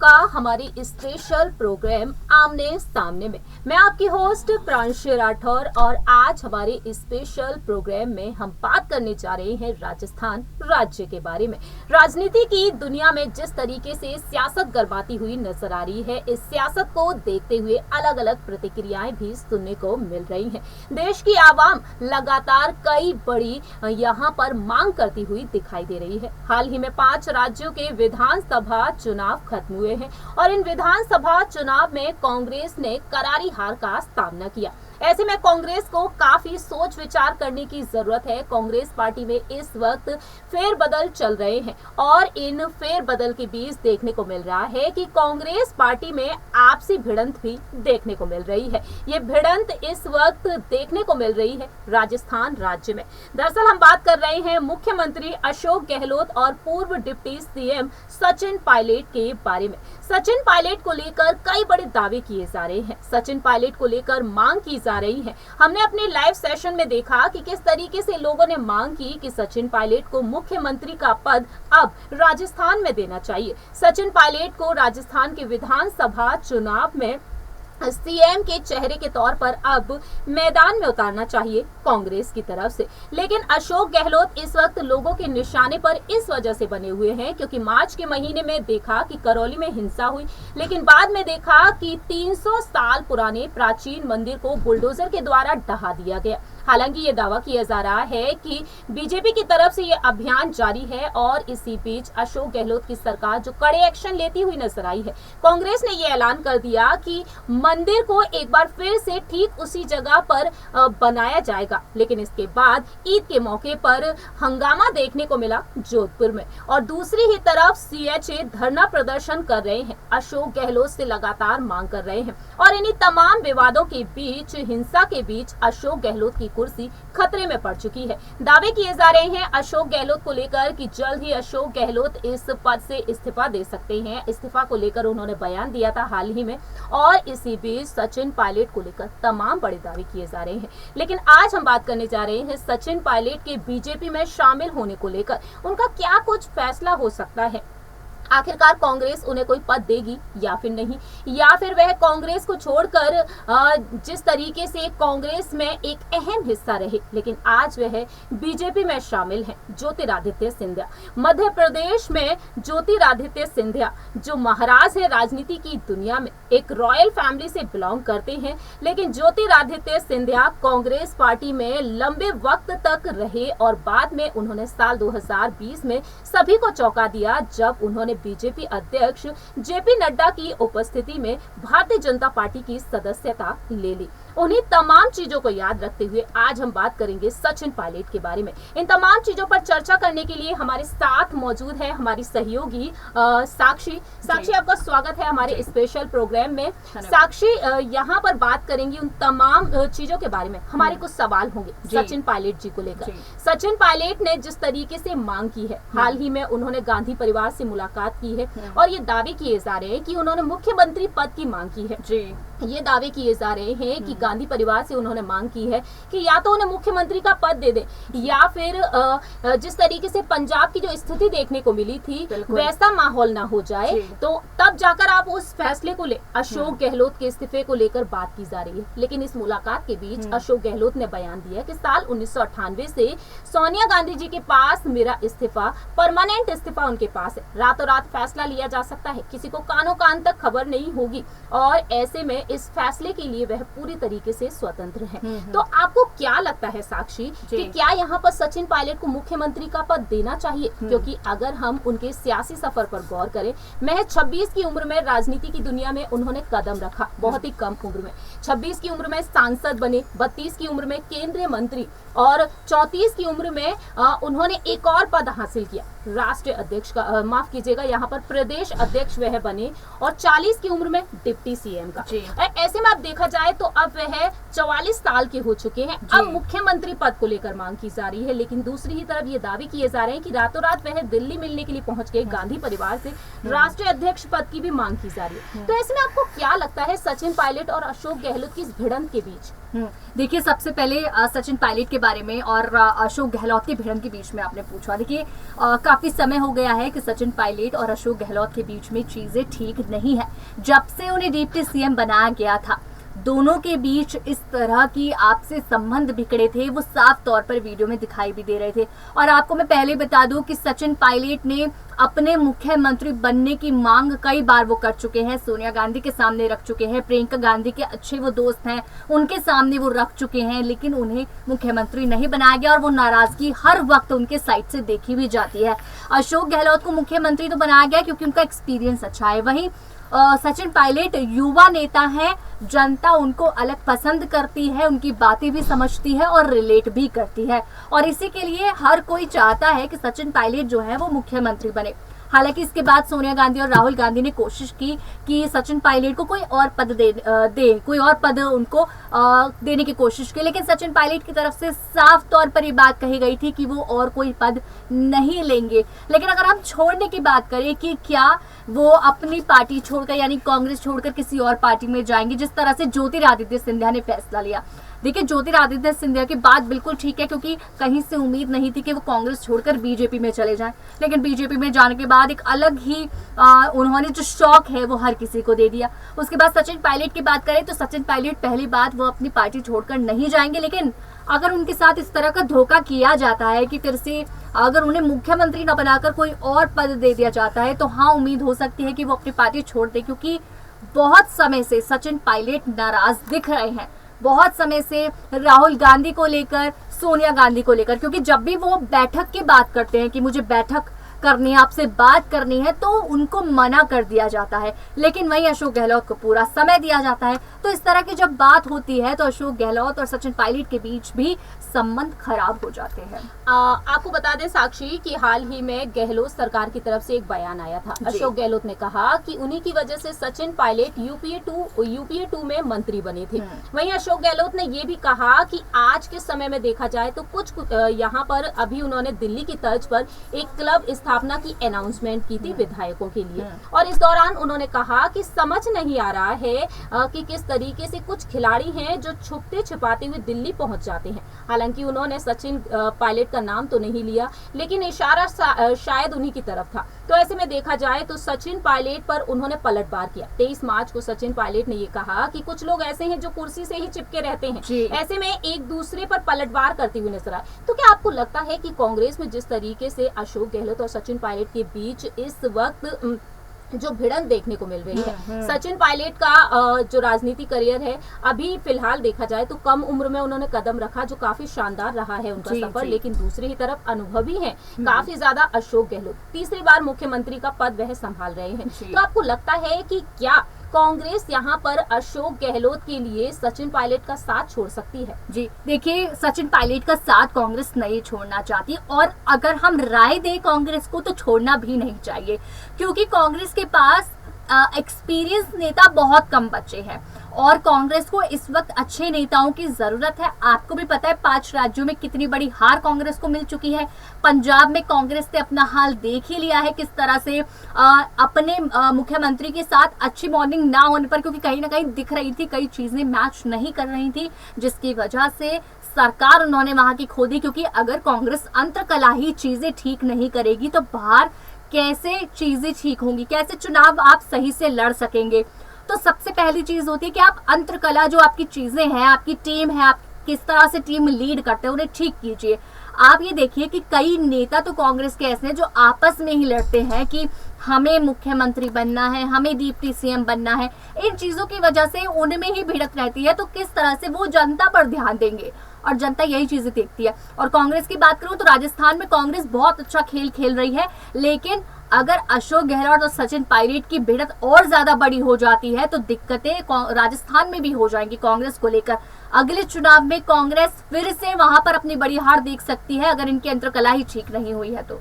आपका हमारी special programme आमने सामने में। मैं आपकी होस्ट प्रांशी राठौर और आज हमारे स्पेशल प्रोग्राम में हम बात करने जा रहे हैं राजस्थान राज्य के बारे में। राजनीति की दुनिया में जिस तरीके से सियासत गरमाती हुई नजर आ रही है, इस सियासत को देखते हुए अलग अलग प्रतिक्रियाएं भी सुनने को मिल रही हैं। देश की आवाम लगातार कई बड़ी यहाँ पर मांग करती हुई दिखाई दे रही है। हाल ही में 5 राज्यों के विधानसभा चुनाव खत्म हुए हैं और इन विधानसभा चुनाव में कांग्रेस ने करारी हार का सामना किया। ऐसे में कांग्रेस को काफी सोच विचार करने की जरूरत है। कांग्रेस पार्टी में इस वक्त फेरबदल चल रहे हैं और इन फेरबदल के बीच देखने को मिल रहा है कि कांग्रेस पार्टी में आपसी भिड़ंत भी देखने को मिल रही है। ये भिड़ंत इस वक्त देखने को मिल रही है राजस्थान राज्य में। दरअसल हम बात कर रहे हैं मुख्यमंत्री अशोक गहलोत और पूर्व डिप्टी सीएम सचिन पायलट के बारे में। सचिन पायलट को लेकर कई बड़े दावे किए जा रहे हैं। सचिन पायलट को लेकर मांग की जा रही है। हमने अपने लाइव सेशन में देखा कि किस तरीके से लोगों ने मांग की कि सचिन पायलट को मुख्यमंत्री का पद अब राजस्थान में देना चाहिए। सचिन पायलट को राजस्थान के विधानसभा चुनाव में सीएम के चेहरे के तौर पर अब मैदान में उतारना चाहिए कांग्रेस की तरफ से। लेकिन अशोक गहलोत इस वक्त लोगों के निशाने पर इस वजह से बने हुए हैं क्योंकि मार्च के महीने में देखा कि करौली में हिंसा हुई, लेकिन बाद में देखा कि 300 साल पुराने प्राचीन मंदिर को बुलडोजर के द्वारा ढहा दिया गया। हालांकि ये दावा किया जा रहा है कि बीजेपी की तरफ से ये अभियान जारी है और इसी बीच अशोक गहलोत की सरकार जो कड़े एक्शन लेती हुई नजर आई है। कांग्रेस ने ये ऐलान कर दिया कि मंदिर को एक बार फिर से ठीक उसी जगह पर बनाया जाएगा। लेकिन इसके बाद ईद के मौके पर हंगामा देखने को मिला जोधपुर में और दूसरी ही तरफ सीएचए धरना प्रदर्शन कर रहे हैं, अशोक गहलोत से लगातार मांग कर रहे हैं और इन्हीं तमाम विवादों के बीच, हिंसा के बीच अशोक गहलोत की कुर्सी खतरे में पड़ चुकी है। दावे किए जा रहे हैं अशोक गहलोत को लेकर कि जल्द ही अशोक गहलोत इस पद से इस्तीफा दे सकते हैं। इस्तीफा को लेकर उन्होंने बयान दिया था हाल ही में और इसी बीच सचिन पायलट को लेकर तमाम बड़े दावे किए जा रहे हैं। लेकिन आज हम बात करने जा रहे हैं सचिन पायलट के बीजेपी में शामिल होने को लेकर। उनका क्या कुछ फैसला हो सकता है, आखिरकार कांग्रेस उन्हें कोई पद देगी या फिर नहीं, या फिर वह कांग्रेस को छोड़कर जिस तरीके से कांग्रेस में एक अहम हिस्सा रहे लेकिन आज वह बीजेपी में शामिल हैं, ज्योतिरादित्य सिंधिया। मध्य प्रदेश में ज्योतिरादित्य सिंधिया जो महाराज है राजनीति की दुनिया में, एक रॉयल फैमिली से बिलोंग करते हैं, लेकिन ज्योतिरादित्य सिंधिया कांग्रेस पार्टी में लंबे वक्त तक रहे और बाद में उन्होंने साल 2020 में सभी को चौंका दिया जब उन्होंने बीजेपी अध्यक्ष जेपी नड्डा की उपस्थिति में भारतीय जनता पार्टी की सदस्यता ले ली। उन्हीं तमाम चीजों को याद रखते हुए आज हम बात करेंगे सचिन पायलट के बारे में। इन तमाम चीजों पर चर्चा करने के लिए हमारे साथ मौजूद है हमारी सहयोगी साक्षी। साक्षी, आपका स्वागत है हमारे स्पेशल प्रोग्राम में। साक्षी, यहाँ पर बात करेंगे उन तमाम चीजों के बारे में। हमारे कुछ सवाल होंगे सचिन पायलट जी को लेकर। सचिन पायलट ने जिस तरीके से मांग की है, हाल ही में उन्होंने गांधी परिवार से मुलाकात की है और ये दावे किए जा रहे हैं कि उन्होंने मुख्यमंत्री पद की मांग की है। ये दावे किए जा रहे हैं कि गांधी परिवार से उन्होंने मांग की है कि या तो उन्हें मुख्यमंत्री का पद दे दे या फिर जिस तरीके से पंजाब की जो स्थिति देखने को मिली थी वैसा माहौल ना हो जाए, तो तब जाकर आप उस फैसले को ले। अशोक गहलोत के इस्तीफे को लेकर बात की जा रही है, लेकिन इस मुलाकात के बीच अशोक गहलोत ने बयान दिया कि साल 1998 से सोनिया गांधी जी के पास मेरा इस्तीफा, परमानेंट इस्तीफा उनके पास है। रातों रात फैसला लिया जा सकता है, किसी को कानों कान तक खबर नहीं होगी और ऐसे में इस फैसले के लिए वह पूरी तरीके से स्वतंत्र हैं। तो आपको क्या लगता है साक्षी कि क्या यहाँ पर सचिन पायलट को मुख्यमंत्री का पद देना चाहिए? क्योंकि अगर हम उनके सियासी सफर पर गौर करें, महज 26 की उम्र में राजनीति की दुनिया में उन्होंने कदम रखा, बहुत ही कम उम्र में। 26 की उम्र में सांसद बने, 32 की उम्र में केंद्रीय मंत्री और 34 की उम्र में उन्होंने एक और पद हासिल किया, राष्ट्रीय अध्यक्ष का, माफ कीजिएगा, यहाँ पर प्रदेश अध्यक्ष वह बने और 40 की उम्र में डिप्टी सीएम का। ऐसे में अब देखा जाए तो अब वह 44 साल के हो चुके हैं। अब मुख्यमंत्री पद को लेकर मांग की जा रही है, लेकिन दूसरी ही तरफ ये दावे किए जा रहे हैं कि रातों रात वह दिल्ली मिलने के लिए पहुंच गए, गांधी परिवार से राष्ट्रीय अध्यक्ष पद की भी मांग की जा रही है। तो ऐसे में आपको क्या लगता है सचिन पायलट और अशोक गहलोत की इस भिड़ंत के बीच? देखिए, सबसे पहले सचिन पायलट के बारे में और अशोक गहलोत के भिड़ंत के बीच में आपने पूछा। देखिए, काफी काफी समय हो गया है कि सचिन पायलट और अशोक गहलोत के बीच में चीजें ठीक नहीं है। जब से उन्हें डिप्टी सीएम बनाया गया था, दोनों के बीच इस तरह की आपसे संबंध बिगड़े थे, वो साफ तौर पर वीडियो में दिखाई भी दे रहे थे। और आपको मैं पहले बता दूं कि सचिन पायलट ने अपने मुख्यमंत्री बनने की मांग कई बार वो कर चुके हैं, सोनिया गांधी के सामने रख चुके हैं, प्रियंका गांधी के अच्छे वो दोस्त हैं उनके सामने वो रख चुके हैं, लेकिन उन्हें मुख्यमंत्री नहीं बनाया गया और वो नाराजगी हर वक्त उनके साइड से देखी भी जाती है। अशोक गहलोत को मुख्यमंत्री तो बनाया गया क्योंकि उनका एक्सपीरियंस अच्छा है, वहीं सचिन पायलट युवा नेता हैं, जनता उनको अलग पसंद करती है, उनकी बातें भी समझती है और रिलेट भी करती है, और इसी के लिए हर कोई चाहता है कि सचिन पायलट जो है वो मुख्यमंत्री बने। हालांकि इसके बाद सोनिया गांधी और राहुल गांधी ने कोशिश की कि सचिन पायलट को कोई और पद दे कोई और पद उनको देने की कोशिश की, लेकिन सचिन पायलट की तरफ से साफ तौर पर ये बात कही गई थी कि वो और कोई पद नहीं लेंगे। लेकिन अगर हम छोड़ने की बात करें कि क्या वो अपनी पार्टी छोड़कर यानी कांग्रेस छोड़कर किसी और पार्टी में जाएंगे, जिस तरह से ज्योतिरादित्य सिंधिया ने फैसला लिया। देखिए, ज्योतिरादित्य सिंधिया की बात बिल्कुल ठीक है क्योंकि कहीं से उम्मीद नहीं थी कि वो कांग्रेस छोड़कर बीजेपी में चले जाएं, लेकिन बीजेपी में जाने के बाद एक अलग ही उन्होंने जो शौक है वो हर किसी को दे दिया। उसके बाद सचिन पायलट की बात करें तो सचिन पायलट पहली बात वो अपनी पार्टी छोड़कर नहीं जाएंगे, लेकिन अगर उनके साथ इस तरह का धोखा किया जाता है कि फिर से अगर उन्हें मुख्यमंत्री न बनाकर कोई और पद दे दिया जाता है तो हाँ, उम्मीद हो सकती है कि वो अपनी पार्टी छोड़ दे, क्योंकि बहुत समय से सचिन पायलट नाराज दिख रहे हैं, बहुत समय से राहुल गांधी को लेकर, सोनिया गांधी को लेकर, क्योंकि जब भी वो बैठक की बात करते हैं कि मुझे बैठक करनी है, आपसे बात करनी है, तो उनको मना कर दिया जाता है, लेकिन वहीं अशोक गहलोत को पूरा समय दिया जाता है। तो इस तरह की जब बात होती है तो अशोक गहलोत और सचिन पायलट के बीच भी संबंध खराब हो जाते हैं। आपको बता दें साक्षी कि हाल ही में गहलोत सरकार की तरफ से एक बयान आया था। अशोक गहलोत ने कहा कि उन्हीं की वजह से सचिन पायलट यूपीए 2 में मंत्री बने थे। वहीं अशोक गहलोत ने यह भी कहा कि आज के समय में देखा जाए तो कुछ यहाँ पर अभी उन्होंने दिल्ली की तर्ज पर एक क्लब स्थापना की अनाउंसमेंट की थी विधायकों के लिए, और इस दौरान उन्होंने कहा कि समझ नहीं आ रहा है कि किस तरीके से कुछ खिलाड़ी हैं जो छुपते छिपाते हुए दिल्ली पहुंच जाते हैं। हालांकि उन्होंने सचिन पायलट का नाम तो नहीं लिया, लेकिन इशारा शायद उन्हीं की तरफ था। तो ऐसे में देखा जाए तो सचिन पायलट पर उन्होंने पलटवार किया। 23 मार्च को सचिन पायलट ने ये कहा कि कुछ लोग ऐसे हैं जो कुर्सी से ही चिपके रहते हैं, ऐसे में एक दूसरे पर पलटवार करते हुए नजर आए। तो क्या आपको लगता है कि कांग्रेस में जिस तरीके से अशोक गहलोत और सचिन पायलट के बीच इस वक्त जो भिड़ंत देखने को मिल रही है, सचिन पायलट का जो राजनीति करियर है अभी फिलहाल देखा जाए तो कम उम्र में उन्होंने कदम रखा, जो काफी शानदार रहा है उनका सफर, लेकिन दूसरी ही तरफ अनुभवी है काफी ज्यादा अशोक गहलोत, तीसरी बार मुख्यमंत्री का पद वह संभाल रहे हैं। तो आपको लगता है कि क्या कांग्रेस यहाँ पर अशोक गहलोत के लिए सचिन पायलट का साथ छोड़ सकती है? जी देखिए, सचिन पायलट का साथ कांग्रेस नहीं छोड़ना चाहती, और अगर हम राय दें कांग्रेस को तो छोड़ना भी नहीं चाहिए, क्योंकि कांग्रेस के पास एक्सपीरियंस नेता बहुत कम बचे हैं और कांग्रेस को इस वक्त अच्छे नेताओं की जरूरत है। आपको भी पता है 5 राज्यों में कितनी बड़ी हार कांग्रेस को मिल चुकी है। पंजाब में कांग्रेस ने अपना हाल देख ही लिया है, किस तरह से अपने मुख्यमंत्री के साथ अच्छी बॉन्डिंग ना होने पर, क्योंकि कहीं ना कहीं दिख रही थी कई चीजें मैच नहीं कर रही थी, जिसकी वजह से सरकार उन्होंने वहां की खो दी। क्योंकि अगर कांग्रेस अंतरकला ही चीजें ठीक नहीं करेगी तो बाहर कैसे चीजें ठीक होंगी, कैसे चुनाव आप सही से लड़ सकेंगे। तो सबसे पहली चीज होती है कि आप अंतरकला जो आपकी चीजें हैं, आपकी टीम है, आप किस तरह से टीम लीड करते हैं, उन्हें ठीक कीजिए। आप ये देखिए कि कई नेता तो कांग्रेस के ऐसे हैं जो आपस में ही लड़ते हैं कि हमें मुख्यमंत्री बनना है, हमें डिप्टी सीएम बनना है। इन चीजों की वजह से उनमें ही भिड़त रहती है, तो किस तरह से वो जनता पर ध्यान देंगे, और जनता यही चीजें देखती है। और कांग्रेस की बात करूं तो राजस्थान में कांग्रेस बहुत अच्छा खेल खेल रही है, लेकिन अगर अशोक गहलोत और सचिन पायलट की भिड़त और ज्यादा बड़ी हो जाती है तो दिक्कतें राजस्थान में भी हो जाएंगी कांग्रेस को लेकर। अगले चुनाव में कांग्रेस फिर से वहां पर अपनी बड़ी हार देख सकती है अगर इनकी अंतरकला ही ठीक नहीं हुई है तो।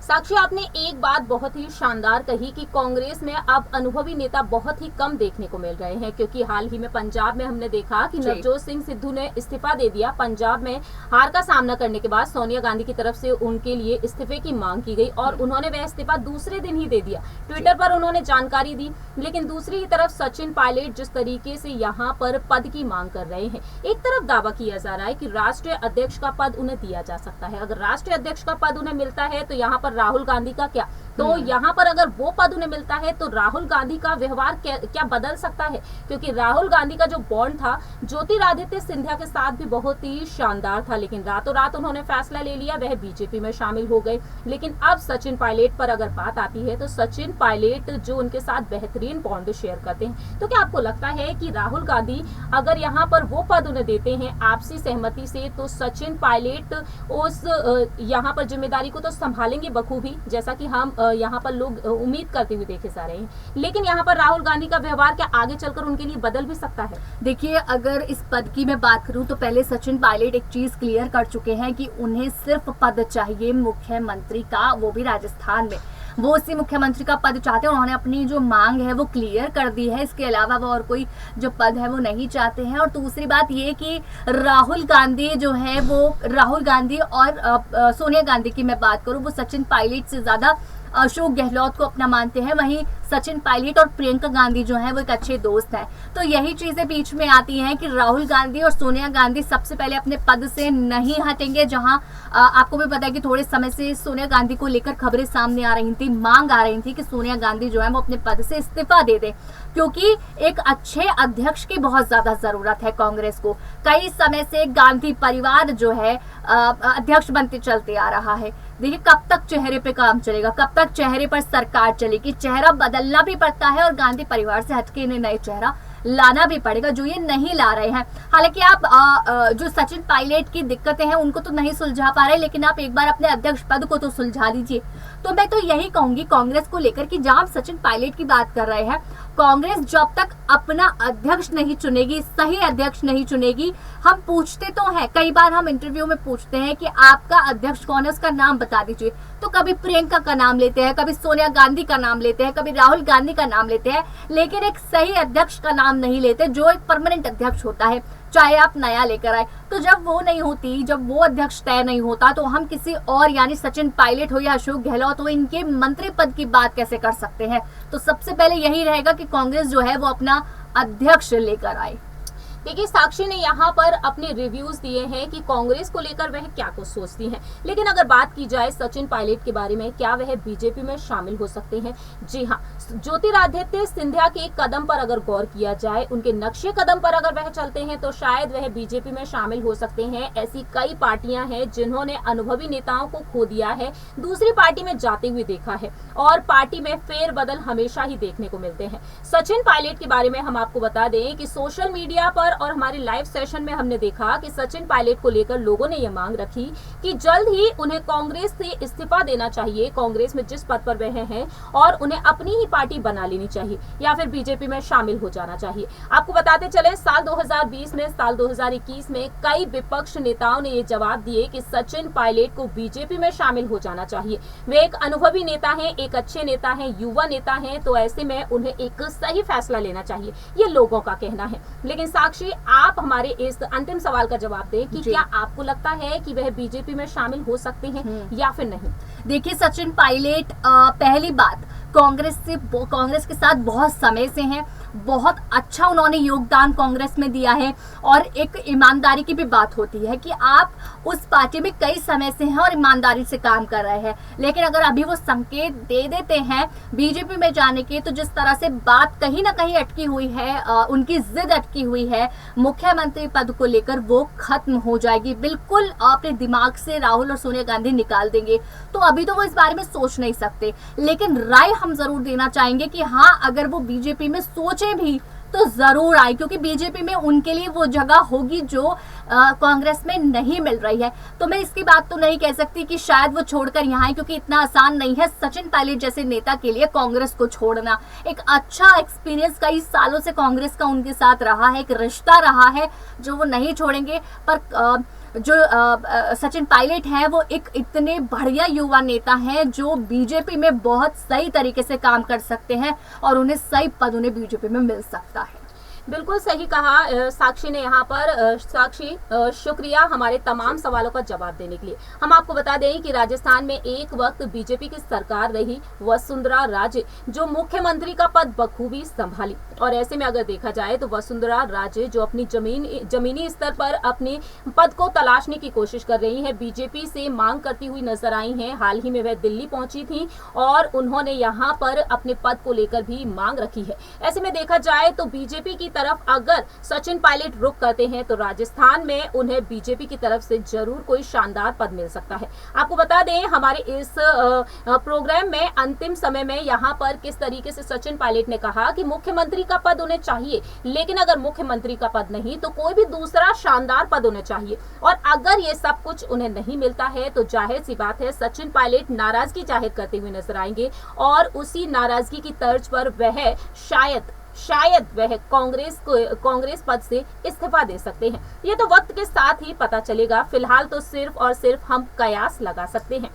साक्षी, आपने एक बात बहुत ही शानदार कही कि कांग्रेस में अब अनुभवी नेता बहुत ही कम देखने को मिल रहे हैं, क्योंकि हाल ही में पंजाब में हमने देखा कि नवजोत सिंह सिद्धू ने इस्तीफा दे दिया। पंजाब में हार का सामना करने के बाद सोनिया गांधी की तरफ से उनके लिए इस्तीफे की मांग की गई और उन्होंने वह इस्तीफा दूसरे दिन ही दे दिया। ट्विटर पर उन्होंने जानकारी दी। लेकिन दूसरी ही तरफ सचिन पायलट जिस तरीके से यहाँ पर पद की मांग कर रहे हैं, एक तरफ दावा किया जा रहा है कि राष्ट्रीय अध्यक्ष का पद उन्हें दिया जा सकता है। अगर राष्ट्रीय अध्यक्ष का पद उन्हें मिलता है तो यहाँ पर पर राहुल गांधी का क्या? तो यहाँ पर अगर वो पद उन्हें मिलता है तो राहुल गांधी का व्यवहार क्या बदल सकता है? क्योंकि राहुल गांधी का जो बॉन्ड था ज्योतिरादित्य सिंधिया के साथ भी बहुत ही शानदार था, लेकिन रातों रात उन्होंने फैसला ले लिया, वह बीजेपी में शामिल हो गए। लेकिन अब सचिन पायलट पर अगर बात आती है तो सचिन पायलट जो उनके साथ बेहतरीन बॉन्ड शेयर करते हैं, तो क्या आपको लगता है कि राहुल गांधी अगर यहाँ पर वो पद उन्हें देते हैं आपसी सहमति से, तो सचिन पायलट उस यहाँ पर जिम्मेदारी को तो संभालेंगे बखूबी, जैसा कि हम यहाँ पर लोग उम्मीद करते हुए देखे जा रहे हैं? लेकिन यहाँ पर राहुल गांधी का व्यवहार क्या आगे चलकर उनके लिए बदल भी सकता है? देखिए, अगर इस पद की मैं बात करूं तो पहले सचिन पायलट एक चीज क्लियर कर चुके हैं कि उन्हें सिर्फ पद चाहिए मुख्यमंत्री का, वो भी राजस्थान में। वो उसी मुख्यमंत्री का पद चाहते हैं। उन्होंने अपनी जो मांग है वो क्लियर कर दी है, इसके अलावा वो और कोई जो पद है वो नहीं चाहते हैं। और दूसरी बात ये कि राहुल गांधी जो है वो, राहुल गांधी और सोनिया गांधी की मैं बात करूं, वो सचिन पायलट से ज्यादा अशोक गहलोत को अपना मानते हैं। वहीं सचिन पायलट और प्रियंका गांधी जो है वो एक अच्छे दोस्त हैं। तो यही चीजें बीच में आती हैं कि राहुल गांधी और सोनिया गांधी सबसे पहले अपने पद से नहीं हटेंगे। जहां आपको भी पता है कि थोड़े समय से सोनिया गांधी को लेकर खबरें सामने आ रही थी, मांग आ रही थी कि सोनिया गांधी जो है वो अपने पद से इस्तीफा दे दे, क्योंकि एक अच्छे अध्यक्ष की बहुत ज्यादा जरूरत है कांग्रेस को। कई समय से गांधी परिवार जो है अध्यक्ष बनते चलते आ रहा है। देखिए, कब तक चेहरे पे काम चलेगा, कब तक चेहरे पर सरकार चलेगी? चेहरा बदलना भी पड़ता है और गांधी परिवार से हटके इन्हें नए चेहरा लाना भी पड़ेगा, जो ये नहीं ला रहे हैं। हालांकि आप जो सचिन पायलट की दिक्कतें हैं उनको तो नहीं सुलझा पा रहे, लेकिन आप एक बार अपने अध्यक्ष पद को तो सुलझा दीजिए। तो मैं तो यही कहूंगी कांग्रेस को लेकर कि जहां सचिन पायलट की बात कर रहे हैं, कांग्रेस जब तक अपना अध्यक्ष नहीं चुनेगी, सही अध्यक्ष नहीं चुनेगी, हम पूछते तो हैं, कई बार हम इंटरव्यू में पूछते हैं कि आपका अध्यक्ष कौन है, उसका नाम बता दीजिए। तो कभी प्रियंका का नाम लेते हैं, कभी सोनिया गांधी का नाम लेते हैं, कभी राहुल गांधी का नाम लेते हैं, लेकिन एक सही अध्यक्ष का नाम नहीं लेते, जो एक परमानेंट अध्यक्ष होता है, चाहे आप नया लेकर आए। तो जब वो नहीं होती, जब वो अध्यक्ष तय नहीं होता, तो हम किसी और यानी सचिन पायलट हो या अशोक गहलोत हो, इनके मंत्री पद की बात कैसे कर सकते हैं? तो सबसे पहले यही रहेगा कि कांग्रेस जो है वो अपना अध्यक्ष लेकर आए। देखिए, साक्षी ने यहाँ पर अपने रिव्यूज दिए हैं कि कांग्रेस को लेकर वह क्या कुछ सोचती हैं। लेकिन अगर बात की जाए सचिन पायलट के बारे में, क्या वह बीजेपी में शामिल हो सकते हैं? जी हाँ, ज्योतिरादित्य सिंधिया के कदम पर अगर गौर किया जाए, उनके नक्शे कदम पर अगर वह चलते हैं तो शायद वह बीजेपी में शामिल हो सकते हैं। ऐसी कई पार्टियां हैं जिन्होंने अनुभवी नेताओं को खो दिया है, दूसरी पार्टी में जाते हुए देखा है, और पार्टी में फेरबदल हमेशा ही देखने को मिलते हैं। सचिन पायलट के बारे में हम आपको बता दें कि सोशल मीडिया पर और हमारे लाइव सेशन में हमने देखा कि सचिन पायलट को लेकर लोगों ने यह मांग रखी कि जल्द ही उन्हें कांग्रेस से इस्तीफा देना चाहिए, कांग्रेस में जिस पद पर वह हैं, और उन्हें अपनी ही पार्टी बना लेनी चाहिए या फिर बीजेपी में शामिल हो जाना चाहिए। आपको बताते चले, साल 2020 में, साल 2021 में कई विपक्ष नेताओं ने ये जवाब दिए कि सचिन पायलट को बीजेपी में शामिल हो जाना चाहिए। वे एक अनुभवी नेता हैं, एक अच्छे नेता हैं, युवा नेता हैं, तो ऐसे में उन्हें एक सही फैसला लेना चाहिए, ये लोगों का कहना है। लेकिन साक्षी, आप हमारे इस अंतिम सवाल का जवाब दें कि क्या आपको लगता है कि वह बीजेपी में शामिल हो सकते हैं या फिर नहीं? देखिए, सचिन पायलट पहली बात कांग्रेस के साथ बहुत समय से हैं, बहुत अच्छा उन्होंने योगदान कांग्रेस में दिया है, और एक ईमानदारी की भी बात होती है कि आप उस पार्टी में कई समय से हैं और ईमानदारी से काम कर रहे हैं। लेकिन अगर अभी वो संकेत दे देते हैं बीजेपी में जाने के, तो जिस तरह से बात कहीं ना कहीं अटकी हुई है, उनकी जिद अटकी हुई है मुख्यमंत्री पद को लेकर, वो खत्म हो जाएगी। बिल्कुल अपने दिमाग से राहुल और सोनिया गांधी निकाल देंगे। तो अभी तो वो इस बारे में सोच नहीं सकते, लेकिन राय हम जरूर देना चाहेंगे कि हाँ, अगर वो बीजेपी में सोचे भी तो जरूर आए, क्योंकि बीजेपी में उनके लिए वो जगह होगी जो कांग्रेस में नहीं मिल रही है। तो मैं इसकी बात तो नहीं कह सकती कि शायद वो छोड़कर यहाँ आए, क्योंकि इतना आसान नहीं है सचिन पायलट जैसे नेता के लिए कांग्रेस को छोड़ना। एक अच्छा एक्सपीरियंस कई सालों से कांग्रेस का उनके साथ रहा है, एक रिश्ता रहा है जो वो नहीं छोड़ेंगे। पर जो सचिन पायलट हैं, वो एक इतने बढ़िया युवा नेता हैं जो बीजेपी में बहुत सही तरीके से काम कर सकते हैं, और उन्हें सही पद उन्हें बीजेपी में मिल सकता है। बिल्कुल सही कहा साक्षी ने यहाँ पर। साक्षी शुक्रिया हमारे तमाम सवालों का जवाब देने के लिए। हम आपको बता दें कि राजस्थान में एक वक्त बीजेपी की सरकार रही वसुंधरा राजे, जो मुख्यमंत्री का पद बखूबी संभाली। और ऐसे में अगर देखा जाए तो वसुंधरा राजे जो अपनी जमीनी स्तर पर अपने पद को तलाशने की कोशिश कर रही है, बीजेपी से मांग करती हुई नजर आई हैं। हाल ही में वह दिल्ली पहुंची थी और उन्होंने यहाँ पर अपने पद को लेकर भी मांग रखी है। ऐसे में देखा जाए तो बीजेपी की तरफ अगर सचिन पायलट रुख करते हैं तो राजस्थान में उन्हें बीजेपी की तरफ से जरूर कोई शानदार पद मिल सकता है। आपको बता दें हमारे इस प्रोग्राम में अंतिम समय में यहाँ पर किस तरीके से सचिन पायलट ने कहा कि मुख्यमंत्री का पद उन्हें चाहिए, लेकिन अगर मुख्यमंत्री का पद नहीं तो कोई भी दूसरा शानदार पद उन्हें चाहिए। और अगर ये सब कुछ उन्हें नहीं मिलता है तो जाहिर सी बात है सचिन पायलट नाराजगी जाहिर करते हुए नजर आएंगे और उसी नाराजगी की तर्ज पर वह शायद वह कांग्रेस पद से इस्तीफा दे सकते हैं। ये तो वक्त के साथ ही पता चलेगा। फिलहाल तो सिर्फ और सिर्फ हम कयास लगा सकते हैं।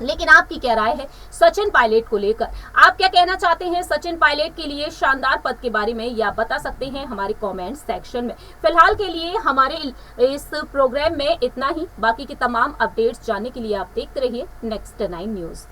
लेकिन आपकी क्या राय है सचिन पायलट को लेकर? आप क्या कहना चाहते हैं सचिन पायलट के लिए शानदार पद के बारे में, या बता सकते हैं हमारे कमेंट सेक्शन में। फिलहाल के लिए हमारे इस प्रोग्राम में इतना ही। बाकी की तमाम अपडेट्स जानने के लिए आप देखते रहिए नेक्स्ट 9 न्यूज।